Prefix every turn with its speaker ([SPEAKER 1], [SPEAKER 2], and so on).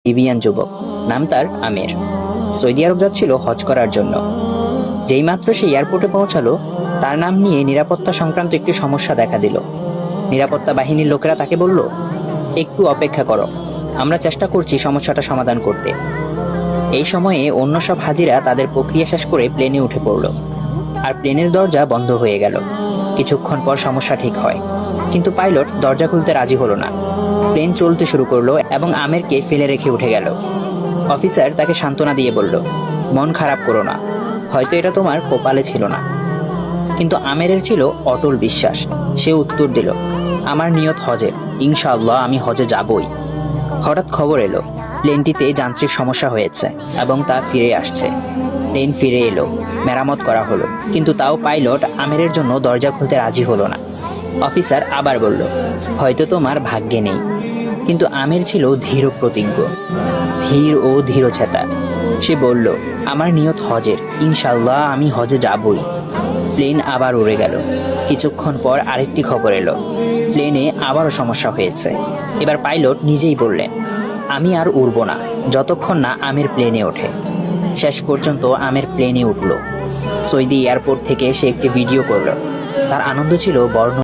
[SPEAKER 1] Libyan যুবক, নাম তার আমির। সৌদি আরব যাচ্ছিল হজ করার জন্য। যেই মাত্র সে এয়ারপোর্টে পৌঁছালো, তার নাম নিয়ে নিরাপত্তা সংক্রান্ত একটি সমস্যা দেখা দিল। নিরাপত্তা বাহিনীর লোকেরা তাকে বলল, একটু অপেক্ষা করো, আমরা চেষ্টা করছি সমস্যাটা সমাধান করতে। এই সময়ে অন্য সব হাজিরা তাদের প্রক্রিয়া শেষ করে প্লেনে উঠে পড়ল, আর প্লেনের দরজা বন্ধ হয়ে গেল। কিছুক্ষণ পর সমস্যা ঠিক হয়, কিন্তু পাইলট দরজা খুলতে রাজি হলো না। প্লেন চলতে শুরু করলো এবং আমেরকে ফেলে রেখে উঠে গেল। অফিসার তাকে সান্ত্বনা দিয়ে বলল, মন খারাপ করো না, হয়তো এটা তোমার কপালে ছিল না। কিন্তু আমেরের ছিল অটল বিশ্বাস। সে উত্তর দিল, আমার নিয়ত হজের, ইনশাআল্লাহ আমি হজে যাবই। হঠাৎ খবর এলো, প্লেনটিতে যান্ত্রিক সমস্যা হয়েছে এবং তা ফিরে আসছে। প্লেন ফিরে এলো, মেরামত করা হলো, কিন্তু তাও পাইলট আমেরের জন্য দরজা খুলতে রাজি হলো না। অফিসার আবার বলল, হয়তো তোমার ভাগ্যে নেই। কিন্তু আমির ছিল ধীর প্রতিজ্ঞ, স্থির ও ধীরচেতা। সে বলল, আমার নিয়ত হজের, ইনশাআল্লাহ আমি হজে যাবই। প্লেন আবার উড়ে গেল। কিছুক্ষণ পর আরেকটি খবর এলো, প্লেনে আবারও সমস্যা হয়েছে। এবার পাইলট নিজেই বললেন, আমি আর উড়ব না যতক্ষণ না আমের প্লেনে ওঠে। শেষ পর্যন্ত আমের প্লেনে উঠল। সৌদি এয়ারপোর্ট থেকে সে একটি ভিডিও করল। তার আনন্দ ছিল বর্ণ